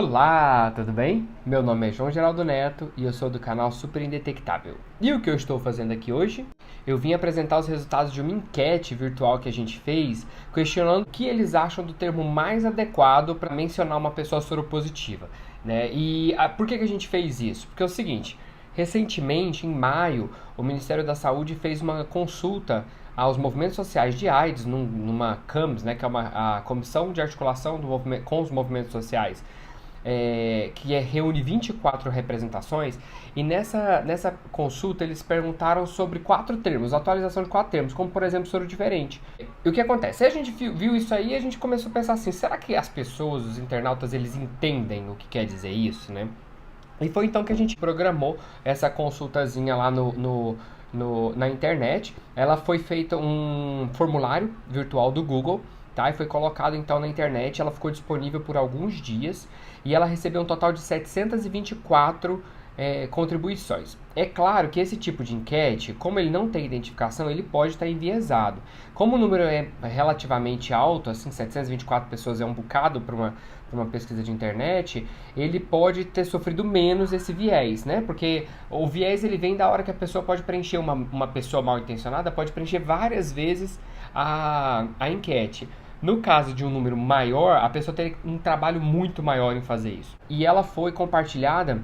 Olá, tudo bem? Meu nome é João Geraldo Neto e eu sou do canal Super Indetectável. E o que eu estou fazendo aqui hoje? Eu vim apresentar os resultados de uma enquete virtual que a gente fez, questionando o que eles acham do termo mais adequado para mencionar uma pessoa soropositiva, né? Por que a gente fez isso? Porque é o seguinte, recentemente, em maio, o Ministério da Saúde fez uma consulta aos movimentos sociais de AIDS, numa CAMS, né, que é a Comissão de Articulação com os Movimentos Sociais, reúne 24 representações, e nessa consulta eles perguntaram sobre 4 termos, atualização de 4 termos, como por exemplo soro diferente. E o que acontece? A gente viu isso aí, a gente começou a pensar assim, será que as pessoas, os internautas, eles entendem o que quer dizer isso, né? E foi então que a gente programou essa consultazinha lá na internet. Ela foi feita um formulário virtual do Google, tá? E foi colocado então na internet. Ela ficou disponível por alguns dias e ela recebeu um total de 724 contribuições. É claro que esse tipo de enquete, como ele não tem identificação, ele pode estar enviesado. Como o número é relativamente alto, assim, 724 pessoas é um bocado para uma pesquisa de internet, ele pode ter sofrido menos esse viés, né? Porque o viés ele vem da hora que a pessoa pode preencher, uma pessoa mal intencionada pode preencher várias vezes a enquete. No caso de um número maior, a pessoa tem um trabalho muito maior em fazer isso. E ela foi compartilhada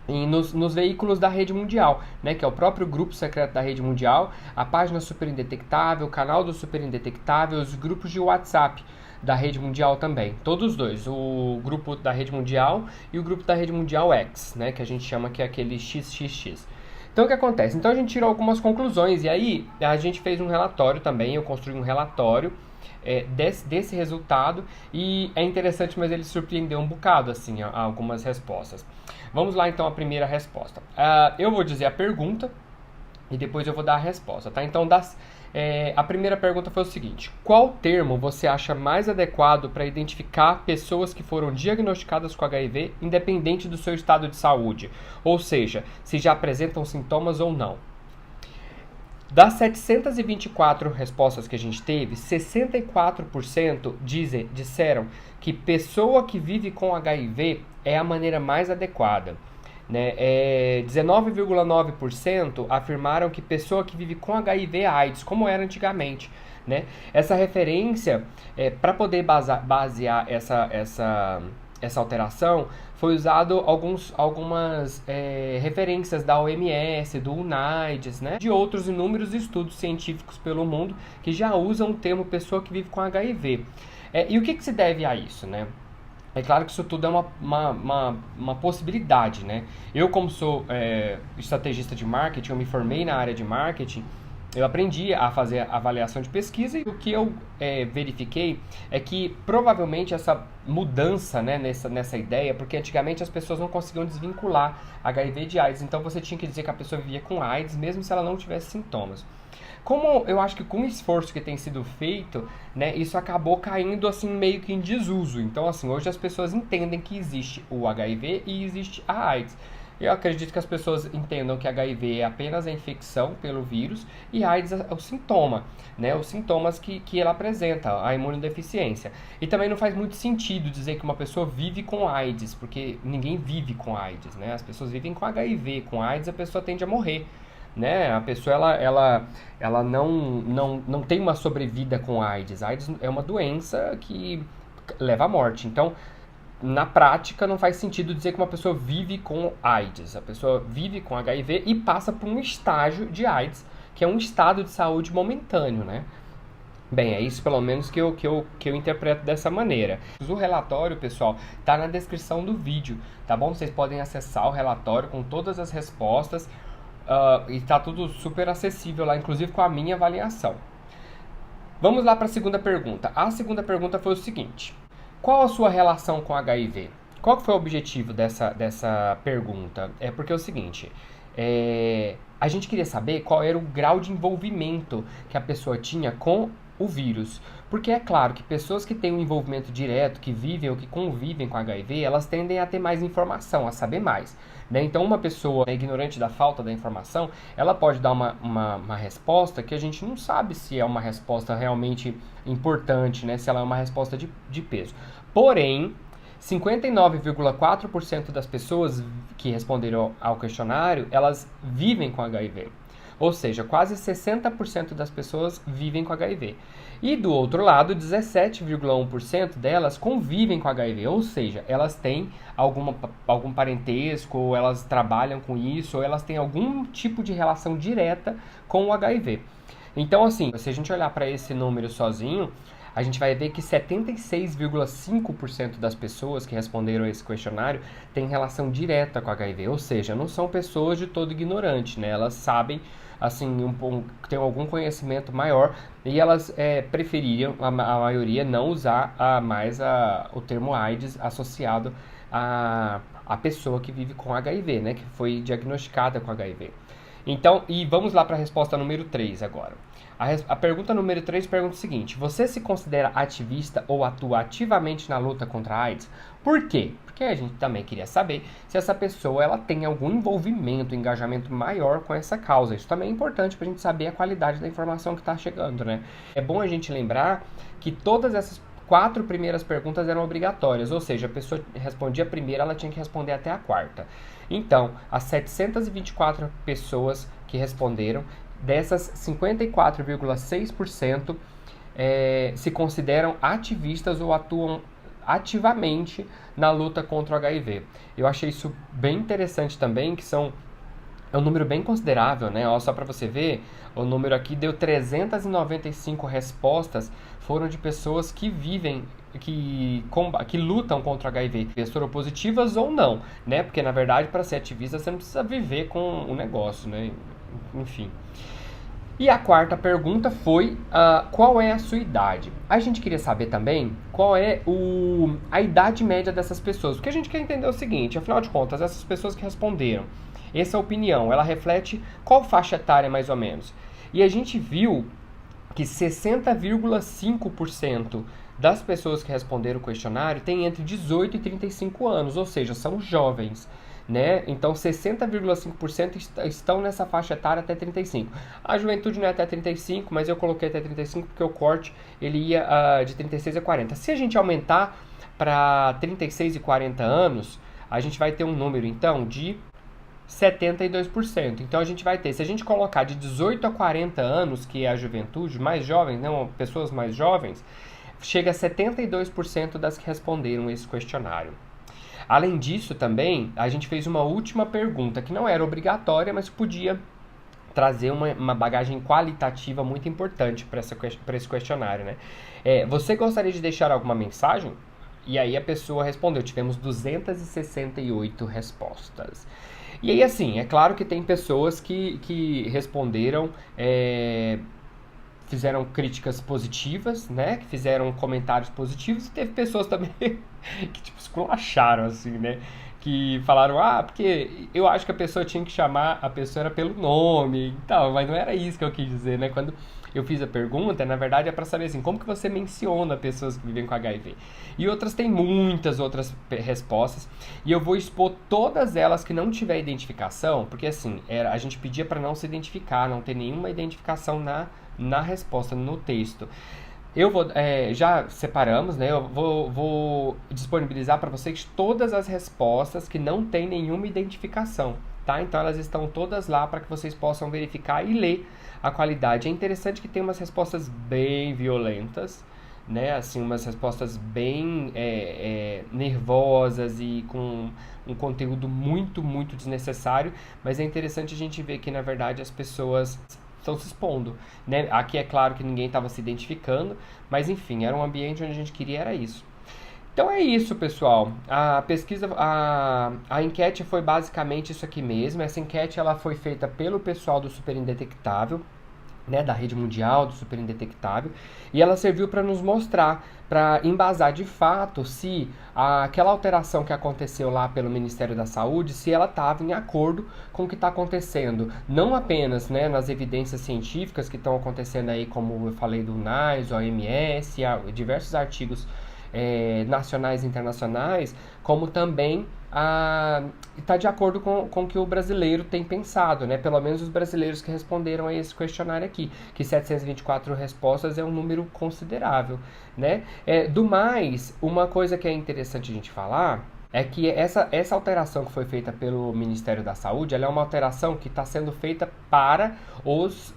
nos veículos da Rede Mundial, né, que é o próprio grupo secreto da Rede Mundial, a página Super Indetectável, o canal do Super Indetectável, os grupos de WhatsApp da Rede Mundial também, todos dois, o grupo da Rede Mundial e o grupo da Rede Mundial X, né, que a gente chama que é aquele XXX. Então o que acontece? Então a gente tirou algumas conclusões e aí a gente fez um relatório também, eu construí um relatório desse resultado, e é interessante, mas ele surpreendeu um bocado assim algumas respostas. Vamos lá então a primeira resposta. Eu vou dizer a pergunta e depois eu vou dar a resposta, tá? Então a primeira pergunta foi o seguinte: qual termo você acha mais adequado para identificar pessoas que foram diagnosticadas com HIV, independente do seu estado de saúde? Ou seja, se já apresentam sintomas ou não. Das 724 respostas que a gente teve, 64% disseram que pessoa que vive com HIV é a maneira mais adequada. Né? 19,9% afirmaram que pessoa que vive com HIV/AIDS, como era antigamente. Né? Essa referência, para poder basear essa alteração, foi usado algumas referências da OMS, do UNAIDS, né? De outros inúmeros estudos científicos pelo mundo que já usam o termo pessoa que vive com HIV. E o que se deve a isso, né? É claro que isso tudo é uma possibilidade, né? Eu, como sou estrategista de marketing, eu me formei na área de marketing, eu aprendi a fazer avaliação de pesquisa, e o que eu verifiquei é que provavelmente essa mudança, né, nessa ideia, porque antigamente as pessoas não conseguiam desvincular HIV de AIDS, então você tinha que dizer que a pessoa vivia com AIDS mesmo se ela não tivesse sintomas. Como eu acho que com o esforço que tem sido feito, né, isso acabou caindo assim meio que em desuso. Então assim, hoje as pessoas entendem que existe o HIV e existe a AIDS. Eu acredito que as pessoas entendam que HIV é apenas a infecção pelo vírus e AIDS é o sintoma, né? Os sintomas que ela apresenta, a imunodeficiência. E também não faz muito sentido dizer que uma pessoa vive com AIDS, porque ninguém vive com AIDS, né? As pessoas vivem com HIV, com AIDS a pessoa tende a morrer. Né? A pessoa ela não tem uma sobrevida com AIDS. AIDS é uma doença que leva à morte. Então, na prática, não faz sentido dizer que uma pessoa vive com AIDS. A pessoa vive com HIV e passa por um estágio de AIDS, que é um estado de saúde momentâneo, né? Bem, é isso pelo menos que eu interpreto dessa maneira. O relatório, pessoal, tá na descrição do vídeo, tá bom? Vocês podem acessar o relatório com todas as respostas, e tá tudo super acessível lá, inclusive com a minha avaliação. Vamos lá para a segunda pergunta. A segunda pergunta foi o seguinte: qual a sua relação com HIV? Qual foi o objetivo dessa pergunta? É porque é o seguinte, a gente queria saber qual era o grau de envolvimento que a pessoa tinha com o vírus. Porque é claro que pessoas que têm um envolvimento direto, que vivem ou que convivem com HIV, elas tendem a ter mais informação, a saber mais. Né? Então uma pessoa ignorante da falta da informação, ela pode dar uma resposta que a gente não sabe se é uma resposta realmente importante, né? Se ela é uma resposta de peso. Porém, 59,4% das pessoas que responderam ao questionário, elas vivem com HIV. Ou seja, quase 60% das pessoas vivem com HIV. E do outro lado, 17,1% delas convivem com HIV, ou seja, elas têm algum parentesco, ou elas trabalham com isso, ou elas têm algum tipo de relação direta com o HIV. Então, assim, se a gente olhar para esse número sozinho, a gente vai ver que 76,5% das pessoas que responderam a esse questionário têm relação direta com HIV, ou seja, não são pessoas de todo ignorante, né? Elas sabem, assim, têm algum conhecimento maior e elas preferiam, a maioria, não usar mais o termo AIDS associado à pessoa que vive com HIV, né? Que foi diagnosticada com HIV. Então, e vamos lá para a resposta número 3 agora. A pergunta número 3 pergunta o seguinte: você se considera ativista ou atua ativamente na luta contra a AIDS? Por quê? Porque a gente também queria saber se essa pessoa ela tem algum envolvimento, engajamento maior com essa causa. Isso também é importante para a gente saber a qualidade da informação que está chegando, né? É bom a gente lembrar que todas essas 4 primeiras perguntas eram obrigatórias, ou seja, a pessoa respondia a primeira, ela tinha que responder até a quarta. Então, as 724 pessoas que responderam, dessas 54,6% se consideram ativistas ou atuam ativamente na luta contra o HIV. Eu achei isso bem interessante também, que é um número bem considerável, né? Ó, só para você ver, o número aqui deu 395 respostas, foram de pessoas que vivem, que lutam contra o HIV, soropositivas ou não, né? Porque, na verdade, para ser ativista, você não precisa viver com o negócio, né? Enfim. E a quarta pergunta foi, qual é a sua idade? A gente queria saber também qual é a idade média dessas pessoas, porque a gente quer entender o seguinte: afinal de contas, essas pessoas que responderam, essa opinião, ela reflete qual faixa etária mais ou menos? E a gente viu que 60,5% das pessoas que responderam o questionário têm entre 18 e 35 anos, ou seja, são jovens, né? Então 60,5% estão nessa faixa etária até 35. A juventude não é até 35, mas eu coloquei até 35 porque o corte ele ia de 36 a 40. Se a gente aumentar para 36 e 40 anos, a gente vai ter um número então de 72%. Então a gente vai ter, se a gente colocar de 18 a 40 anos, que é a juventude, mais jovens, não, pessoas mais jovens, chega a 72% das que responderam esse questionário. Além disso, também, a gente fez uma última pergunta, que não era obrigatória, mas podia trazer uma bagagem qualitativa muito importante para esse questionário, né? Você gostaria de deixar alguma mensagem? E aí a pessoa respondeu, tivemos 268 respostas. E aí, assim, é claro que tem pessoas que responderam, fizeram críticas positivas, né? Que fizeram comentários positivos, e teve pessoas também que, tipo, esculacharam, assim, né? Que falaram, porque eu acho que a pessoa tinha que chamar a pessoa pelo nome e tal, mas não era isso que eu quis dizer, né? Quando eu fiz a pergunta, na verdade é para saber assim, como que você menciona pessoas que vivem com HIV. E outras têm muitas outras respostas, e eu vou expor todas elas que não tiver identificação, porque assim, a gente pedia para não se identificar, não ter nenhuma identificação na resposta, no texto. Eu vou, já separamos, né? Eu vou disponibilizar para vocês todas as respostas que não tem nenhuma identificação, tá? Então elas estão todas lá para que vocês possam verificar e ler a qualidade. É interessante que tem umas respostas bem violentas, né? Assim, umas respostas bem nervosas e com um conteúdo muito, muito desnecessário, mas é interessante a gente ver que, na verdade, as pessoas estão se expondo, né? Aqui é claro que ninguém estava se identificando, mas enfim, era um ambiente onde a gente queria era isso. Então é isso, pessoal. A pesquisa, a enquete foi basicamente isso aqui mesmo. Essa enquete ela foi feita pelo pessoal do Super Indetectável, né, da rede mundial do Super Indetectável, e ela serviu para nos mostrar, para embasar de fato se aquela alteração que aconteceu lá pelo Ministério da Saúde, se ela estava em acordo com o que está acontecendo, não apenas, né, nas evidências científicas que estão acontecendo aí, como eu falei do UNAIS, OMS, diversos artigos nacionais e internacionais, como também está de acordo com o que o brasileiro tem pensado, né? Pelo menos os brasileiros que responderam a esse questionário aqui, que 724 respostas é um número considerável, né? Do mais, uma coisa que é interessante a gente falar é que essa alteração que foi feita pelo Ministério da Saúde, ela é uma alteração que está sendo feita para os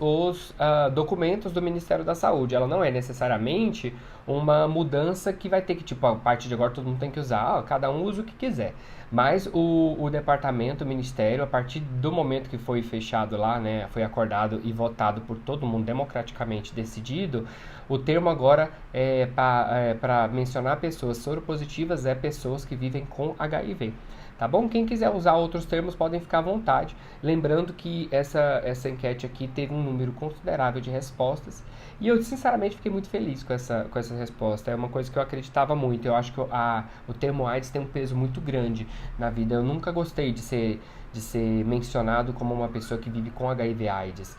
documentos do Ministério da Saúde. Ela não é necessariamente uma mudança que vai ter que, tipo, a partir de agora todo mundo tem que usar, cada um usa o que quiser. Mas o departamento, o ministério, a partir do momento que foi fechado lá, né, foi acordado e votado por todo mundo, democraticamente decidido, o termo agora para mencionar pessoas soropositivas é pessoas que vivem com HIV. Tá bom? Quem quiser usar outros termos podem ficar à vontade. Lembrando que essa enquete aqui teve um número considerável de respostas. E eu, sinceramente, fiquei muito feliz com essa resposta. É uma coisa que eu acreditava muito. Eu acho que o termo AIDS tem um peso muito grande na vida. Eu nunca gostei de ser mencionado como uma pessoa que vive com HIV/AIDS.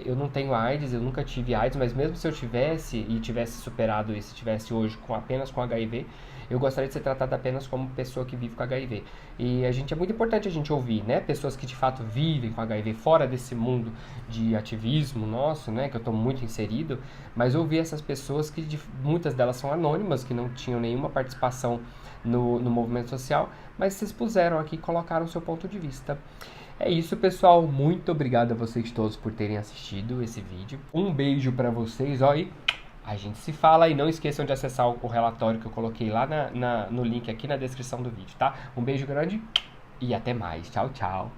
Eu não tenho AIDS, eu nunca tive AIDS, mas mesmo se eu tivesse e tivesse superado isso, tivesse hoje apenas com HIV, eu gostaria de ser tratado apenas como pessoa que vive com HIV. E é muito importante a gente ouvir, né? Pessoas que de fato vivem com HIV fora desse mundo de ativismo nosso, né? Que eu estou muito inserido, mas ouvir essas pessoas que muitas delas são anônimas, que não tinham nenhuma participação no movimento social, mas se expuseram aqui e colocaram o seu ponto de vista. É isso, pessoal. Muito obrigado a vocês todos por terem assistido esse vídeo. Um beijo pra vocês, ó, e a gente se fala. E não esqueçam de acessar o relatório que eu coloquei lá no link aqui na descrição do vídeo, tá? Um beijo grande e até mais. Tchau, tchau.